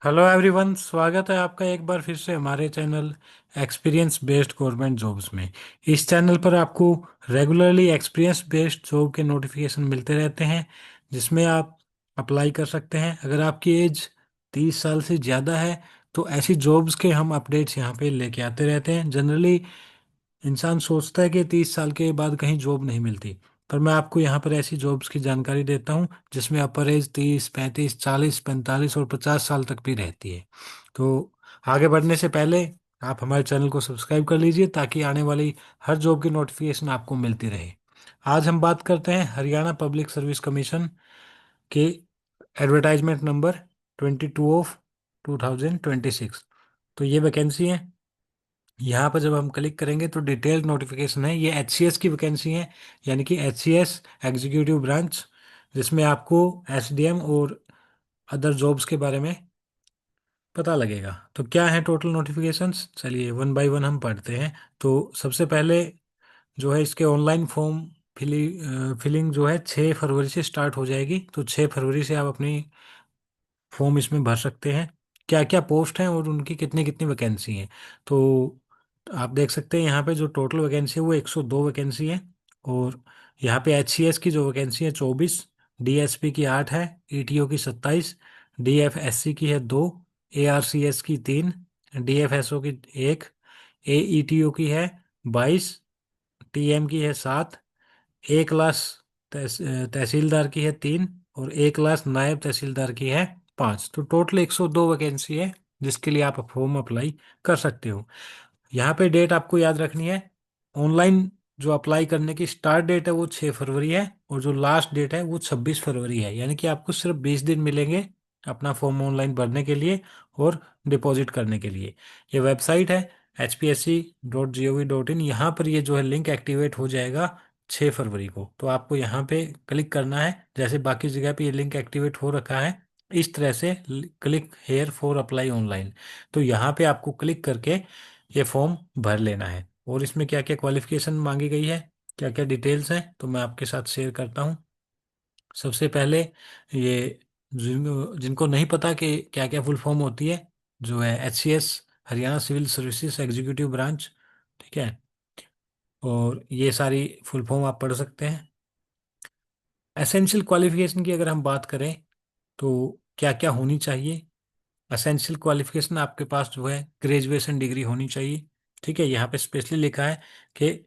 Hello everyone, स्वागत है आपका एक बार फिर से हमारे channel experience based government jobs में। इस चैनल पर आपको रेगुलरली एक्सपीरियंस बेस्ड जॉब के नोटिफिकेशन मिलते रहते हैं, जिसमें आप अप्लाई कर सकते हैं। अगर आपकी एज 30 साल से ज़्यादा है तो ऐसी जॉब्स के हम अपडेट्स यहाँ पे लेके आते रहते हैं। जनरली इंसान सोचता है कि 30 साल के बाद कहीं जॉब नहीं मिलती, पर मैं आपको यहाँ पर ऐसी जॉब्स की जानकारी देता हूँ जिसमें अपर एज 30, 35, 40, 45 और 50 साल तक भी रहती है। तो आगे बढ़ने से पहले आप हमारे चैनल को सब्सक्राइब कर लीजिए ताकि आने वाली हर जॉब की नोटिफिकेशन आपको मिलती रहे। आज हम बात करते हैं हरियाणा पब्लिक सर्विस कमीशन के एडवर्टाइजमेंट नंबर 22/2026। तो ये वैकेंसी है। यहाँ पर जब हम क्लिक करेंगे तो डिटेल्ड नोटिफिकेशन है। ये एचसीएस की वैकेंसी है, यानी कि एचसीएस एग्जीक्यूटिव ब्रांच, जिसमें आपको एसडीएम और अदर जॉब्स के बारे में पता लगेगा। तो क्या है टोटल नोटिफिकेशंस, चलिए वन बाय वन हम पढ़ते हैं। तो सबसे पहले जो है इसके ऑनलाइन फॉर्म फिलिंग जो है 6 फरवरी से स्टार्ट हो जाएगी। तो 6 फरवरी से आप अपनी फॉर्म इसमें भर सकते हैं। क्या क्या पोस्ट हैं और उनकी कितनी कितनी वैकेंसी हैं, तो आप देख सकते हैं यहाँ पे जो टोटल वैकेंसी है वो 102 वैकेंसी है। और यहाँ पे एचसीएस की जो वैकेंसी है 24, डीएसपी की 8 है, ईटीओ की 27, डीएफएससी की है 2, एआरसीएस की 3, डीएफएसओ की 1, एईटीओ की है 22, टीएम की है 7, एक क्लास तहसीलदार की है 3 और एक क्लास नायब तहसीलदार की है 5। तो टोटल 102 वैकेंसी है जिसके लिए आप फॉर्म अप्लाई कर सकते हो। यहाँ पे डेट आपको याद रखनी है। ऑनलाइन जो अप्लाई करने की स्टार्ट डेट है वो 6 फरवरी है और जो लास्ट डेट है वो 26 फरवरी है, यानी कि आपको सिर्फ 20 दिन मिलेंगे अपना फॉर्म ऑनलाइन भरने के लिए और डिपॉजिट करने के लिए। ये वेबसाइट है hpsc.gov.in। यहाँ पर ये जो है लिंक एक्टिवेट हो जाएगा 6 फरवरी को। तो आपको यहाँ पे क्लिक करना है, जैसे बाकी जगह पे ये लिंक एक्टिवेट हो रखा है इस तरह से। Click here for apply online, तो यहाँ पे आपको क्लिक करके ये फॉर्म भर लेना है। और इसमें क्या क्या क्वालिफिकेशन मांगी गई है, क्या क्या डिटेल्स हैं, तो मैं आपके साथ शेयर करता हूँ। सबसे पहले ये जिनको नहीं पता कि क्या क्या फुल फॉर्म होती है, जो है HCS Haryana civil services executive branch, ठीक है। और ये सारी फुल फॉर्म आप पढ़ सकते हैं। एसेंशियल क्वालिफिकेशन की अगर हम बात करें तो क्या क्या होनी चाहिए। असेंशियल क्वालिफिकेशन आपके पास जो है ग्रेजुएशन डिग्री होनी चाहिए, ठीक है। यहाँ पे स्पेशली लिखा है कि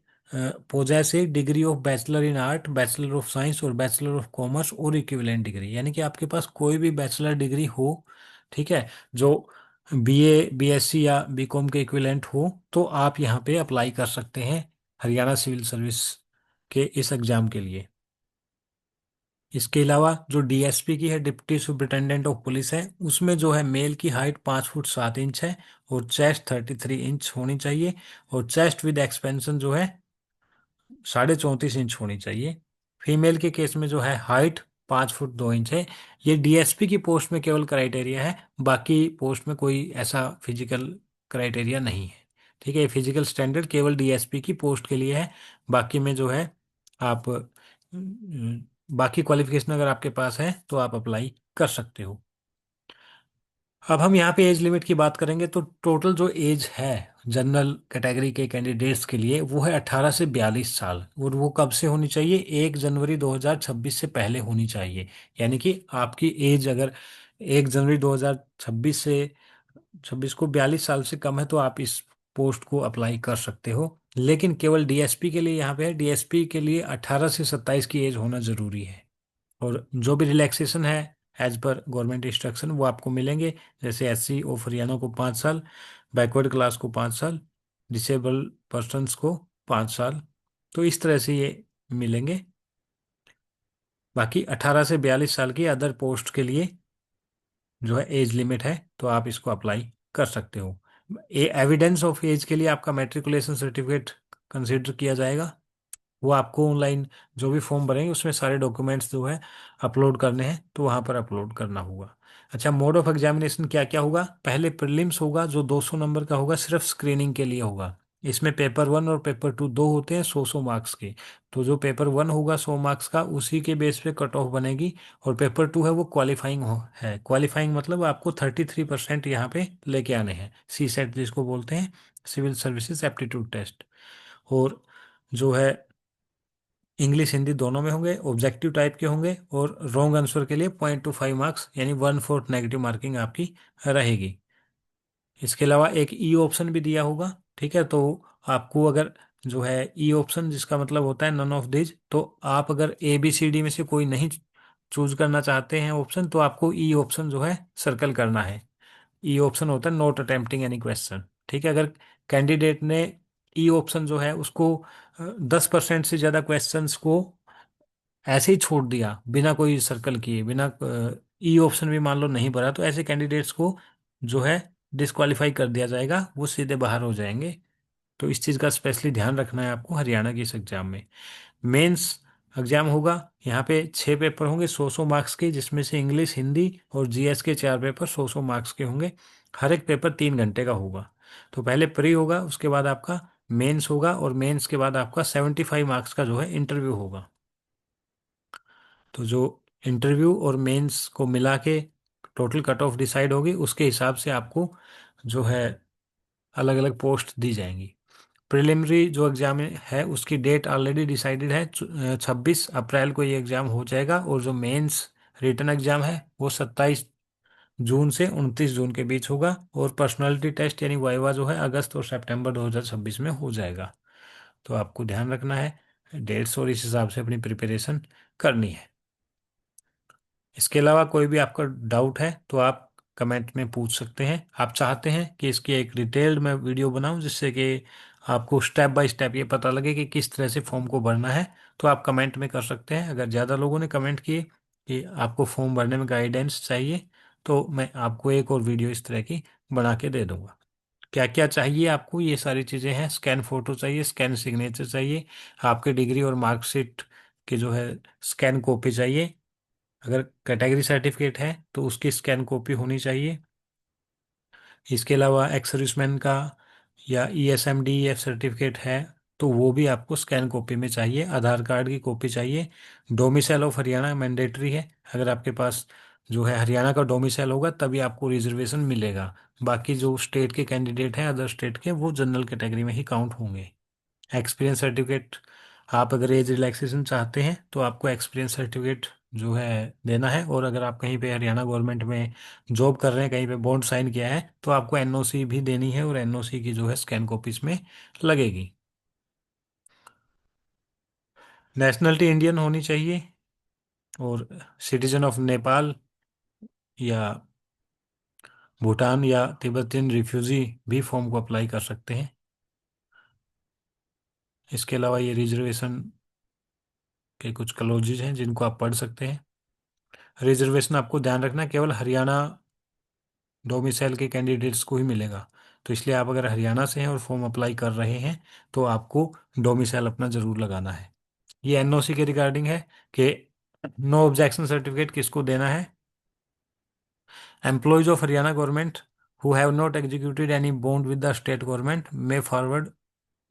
poses A degree of bachelor in art, bachelor of science और बैचलर ऑफ कॉमर्स और इक्विवेलेंट डिग्री, यानी कि आपके पास कोई भी बैचलर डिग्री हो, ठीक है, जो बीए बीएससी या बीकॉम के इक्विवेलेंट हो, तो आप यहाँ पे अप्लाई कर सकते हैं हरियाणा सिविल सर्विस के इस एग्जाम के लिए। इसके अलावा जो डीएसपी की है, डिप्टी सुपरिटेंडेंट ऑफ पुलिस है, उसमें जो है मेल की हाइट 5 फुट 7 इंच है और चेस्ट 33 इंच होनी चाहिए। और चेस्ट विद एक्सपेंशन जो है 34.5 इंच होनी चाहिए। फीमेल के केस में जो है हाइट 5 फुट 2 इंच है। ये डीएसपी की पोस्ट में केवल क्राइटेरिया है, बाकी पोस्ट में कोई ऐसा फिजिकल क्राइटेरिया नहीं है, ठीक है। फिजिकल स्टैंडर्ड केवल डीएसपी की पोस्ट के लिए है। बाकी में जो है आप बाकी क्वालिफिकेशन अगर आपके पास है तो आप अप्लाई कर सकते हो। अब हम यहाँ पे एज लिमिट की बात करेंगे तो टोटल जो एज है जनरल कैटेगरी के कैंडिडेट्स के लिए वो है 18 से 42 साल। और वो कब से होनी चाहिए, 1 जनवरी 2026 से पहले होनी चाहिए। यानी कि आपकी एज अगर 1 जनवरी 2026 से 26 को 42 साल से कम है तो आप इस पोस्ट को अप्लाई कर सकते हो। लेकिन केवल डीएसपी के लिए यहाँ पे है, डीएसपी के लिए 18 से 27 की एज होना जरूरी है। और जो भी रिलैक्सेशन है एज पर गवर्नमेंट इंस्ट्रक्शन वो आपको मिलेंगे। जैसे एससी ऑफ हरियाणा को 5 साल, बैकवर्ड क्लास को 5 साल, डिसेबल पर्सनस को 5 साल। तो इस तरह से ये मिलेंगे। बाकी 18 से 42 साल की अदर पोस्ट के लिए जो है एज लिमिट है, तो आप इसको अप्लाई कर सकते हो। एविडेंस ऑफ एज के लिए आपका मैट्रिकुलेशन सर्टिफिकेट कंसिडर किया जाएगा। वो आपको ऑनलाइन जो भी फॉर्म भरेंगे उसमें सारे डॉक्यूमेंट्स जो है अपलोड करने हैं, तो वहाँ पर अपलोड करना होगा। अच्छा, मोड ऑफ एग्जामिनेशन क्या क्या होगा। पहले प्रीलिम्स होगा जो 200 नंबर का होगा, सिर्फ स्क्रीनिंग के लिए होगा। इसमें पेपर वन और पेपर टू दो होते हैं 100 100 मार्क्स के। तो जो पेपर वन होगा 100 मार्क्स का, उसी के बेस पे कट ऑफ बनेगी। और पेपर टू है वो क्वालिफाइंग है। क्वालिफाइंग मतलब आपको 33% यहाँ पे लेके आने हैं, सी सेट जिसको बोलते हैं, सिविल सर्विसेज एप्टीट्यूड टेस्ट। और जो है इंग्लिश हिंदी दोनों में होंगे, ऑब्जेक्टिव टाइप के होंगे, और रॉन्ग आंसर के लिए 0.25 मार्क्स यानी 1/4 नेगेटिव मार्किंग आपकी रहेगी। इसके अलावा एक ई ऑप्शन भी दिया होगा। ठीक है, तो आपको अगर जो है ई ऑप्शन जिसका मतलब होता है नन ऑफ दिस, तो आप अगर ए बी सी डी में से कोई नहीं चूज करना चाहते हैं ऑप्शन, तो आपको ई ऑप्शन जो है सर्कल करना है। ई ऑप्शन होता है नॉट अटेम्प्टिंग एनी क्वेश्चन। ठीक है, अगर कैंडिडेट ने ई ऑप्शन जो है उसको 10% से ज़्यादा क्वेश्चंस को ऐसे ही छोड़ दिया बिना कोई सर्कल किए, बिना ई ऑप्शन भी मान लो नहीं भरा, तो ऐसे कैंडिडेट्स को जो है डिस्क्वालीफाई कर दिया जाएगा, वो सीधे बाहर हो जाएंगे। तो इस चीज़ का स्पेशली ध्यान रखना है आपको हरियाणा के इस एग्जाम में। मेंस एग्जाम होगा, यहाँ पे 6 पेपर होंगे 100 100 मार्क्स के, जिसमें से इंग्लिश हिंदी और जीएस के 4 पेपर 100 100 मार्क्स के होंगे। हर एक पेपर 3 घंटे का होगा। तो पहले प्री होगा, उसके बाद आपका मेंस होगा, और मेंस के बाद आपका 75 मार्क्स का जो है इंटरव्यू होगा। तो जो इंटरव्यू और मेंस को मिला के टोटल कट ऑफ डिसाइड होगी, उसके हिसाब से आपको जो है अलग अलग पोस्ट दी जाएंगी। प्रिलिमिनरी जो एग्जाम है उसकी डेट ऑलरेडी डिसाइडेड है, 26 अप्रैल को ये एग्जाम हो जाएगा। और जो मेंस रिटन एग्जाम है वो 27 जून से 29 जून के बीच होगा। और पर्सनालिटी टेस्ट यानी वाइवा जो है अगस्त और सितंबर 2026 में हो जाएगा। तो आपको ध्यान रखना है डेट्स, और इस हिसाब से अपनी प्रिपरेशन करनी है। इसके अलावा कोई भी आपका डाउट है तो आप कमेंट में पूछ सकते हैं। आप चाहते हैं कि इसकी एक डिटेल्ड मैं वीडियो बनाऊं जिससे कि आपको स्टेप बाय स्टेप ये पता लगे कि किस तरह से फॉर्म को भरना है, तो आप कमेंट में कर सकते हैं। अगर ज़्यादा लोगों ने कमेंट किए कि आपको फॉर्म भरने में गाइडेंस चाहिए, तो मैं आपको एक और वीडियो इस तरह की बना के दे दूंगा। क्या क्या चाहिए आपको, ये सारी चीज़ें हैं। स्कैन फोटो चाहिए, स्कैन सिग्नेचर चाहिए, आपके डिग्री और मार्कशीट की जो है स्कैन कॉपी चाहिए। अगर कैटेगरी सर्टिफिकेट है तो उसकी स्कैन कॉपी होनी चाहिए। इसके अलावा एक्स सर्विसमैन का या ESMDEF सर्टिफिकेट है तो वो भी आपको स्कैन कॉपी में चाहिए। आधार कार्ड की कॉपी चाहिए। डोमिसाइल ऑफ हरियाणा मैंडेटरी है। अगर आपके पास जो है हरियाणा का डोमिसाइल होगा तभी आपको रिजर्वेशन मिलेगा। बाकी जो स्टेट के कैंडिडेट हैं अदर स्टेट के, वो जनरल कैटेगरी में ही काउंट होंगे। एक्सपीरियंस सर्टिफिकेट, आप अगर एज रिलैक्सेशन चाहते हैं तो आपको एक्सपीरियंस सर्टिफिकेट जो है देना है। और अगर आप कहीं पे हरियाणा गवर्नमेंट में जॉब कर रहे हैं, कहीं पे बॉन्ड साइन किया है, तो आपको NOC भी देनी है, और NOC की जो है स्कैन कॉपी इसमें लगेगी। नेशनलिटी इंडियन होनी चाहिए। और सिटीजन ऑफ नेपाल या भूटान या तिब्बतियन रिफ्यूजी भी फॉर्म को अप्लाई कर सकते हैं। इसके अलावा ये रिजर्वेशन के कुछ क्लोजेज हैं जिनको आप पढ़ सकते हैं। रिजर्वेशन आपको ध्यान रखना केवल हरियाणा डोमिसाइल के कैंडिडेट्स को ही मिलेगा। तो इसलिए आप अगर हरियाणा से हैं और फॉर्म अप्लाई कर रहे हैं तो आपको डोमिसाइल अपना ज़रूर लगाना है। ये NOC के रिगार्डिंग है कि नो ऑब्जेक्शन सर्टिफिकेट किसको देना है। Employees of Haryana government who have not executed any bond with the state government may forward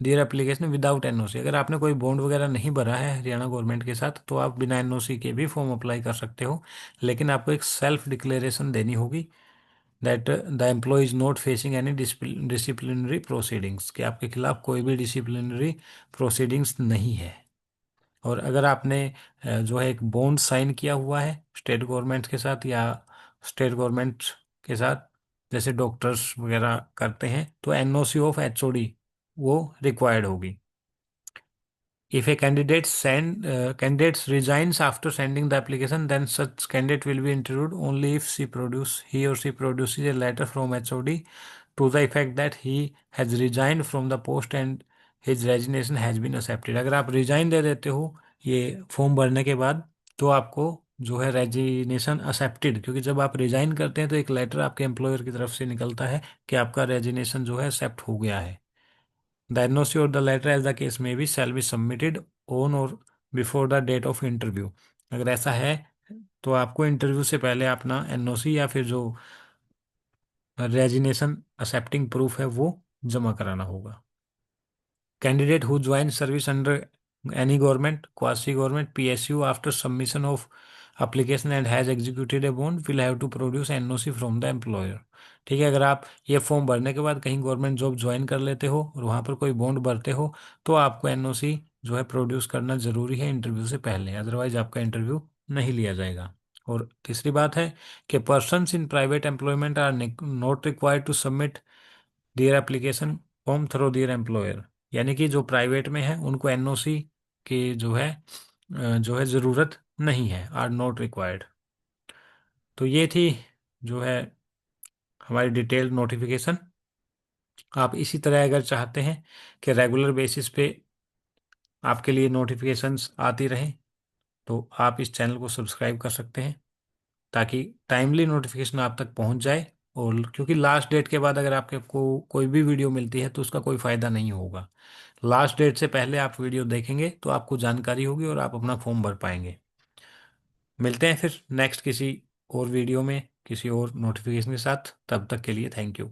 their application without NOC। अगर आपने कोई बॉन्ड वगैरह नहीं भरा है हरियाणा गवर्नमेंट के साथ तो आप बिना NOC के भी फॉर्म अप्लाई कर सकते हो। लेकिन आपको एक सेल्फ डिक्लेरेशन देनी होगी that the employee is not facing any disciplinary proceedings, कि आपके खिलाफ कोई भी डिसिप्लिनरी प्रोसीडिंग्स नहीं है। और अगर आपने जो है एक बॉन्ड साइन किया हुआ है स्टेट गवर्नमेंट के साथ या स्टेट गवर्नमेंट के साथ, जैसे डॉक्टर्स वगैरह करते हैं, तो NOC ऑफ HOD वो रिक्वायर्ड होगी। If a candidates resigns after sending the application, then such candidate will be interviewed only if he or she produces a letter from HOD to the effect that he has resigned from the post and his resignation has been accepted। अगर आप resign दे देते हो ये form भरने के बाद, तो आपको जो है रेजिग्नेशन एक्सेप्टेड, क्योंकि जब आप रिजाइन करते हैं तो एक लेटर आपके एम्प्लॉयर की तरफ से निकलता है कि आपका रेजिग्नेशन जो है एक्सेप्ट हो गया है। The NOC or the letter as the case may be shall be submitted on or before the date of interview। अगर ऐसा है तो आपको इंटरव्यू से पहले अपना NOC या फिर जो रेजिग्नेशन एक्सेप्टिंग प्रूफ है वो जमा कराना होगा। Candidate who join service under any government, quasi government, PSU after submission of application and has executed a bond will have to produce NOC from the employer। ठीक है, अगर आप ये फॉर्म भरने के बाद कहीं गवर्नमेंट जॉब ज्वाइन कर लेते हो और वहाँ पर कोई बॉन्ड भरते हो तो आपको एनओसी जो है प्रोड्यूस करना जरूरी है इंटरव्यू से पहले, अदरवाइज आपका इंटरव्यू नहीं लिया जाएगा। और तीसरी बात है कि persons in private employment are not required to submit their application form through their employer. यानी कि जो प्राइवेट में है उनको एनओसी की जो है ज़रूरत नहीं है, आर नॉट रिक्वायर्ड। तो ये थी जो है हमारी डिटेल्ड नोटिफिकेशन। आप इसी तरह अगर चाहते हैं कि रेगुलर बेसिस पे आपके लिए नोटिफिकेशंस आती रहें तो आप इस चैनल को सब्सक्राइब कर सकते हैं ताकि टाइमली नोटिफिकेशन आप तक पहुंच जाए। और क्योंकि लास्ट डेट के बाद अगर आपके को कोई भी वीडियो मिलती है तो उसका कोई फ़ायदा नहीं होगा। लास्ट डेट से पहले आप वीडियो देखेंगे तो आपको जानकारी होगी और आप अपना फॉर्म भर पाएंगे। मिलते हैं फिर नेक्स्ट किसी और वीडियो में किसी और नोटिफिकेशन के साथ, तब तक के लिए थैंक यू।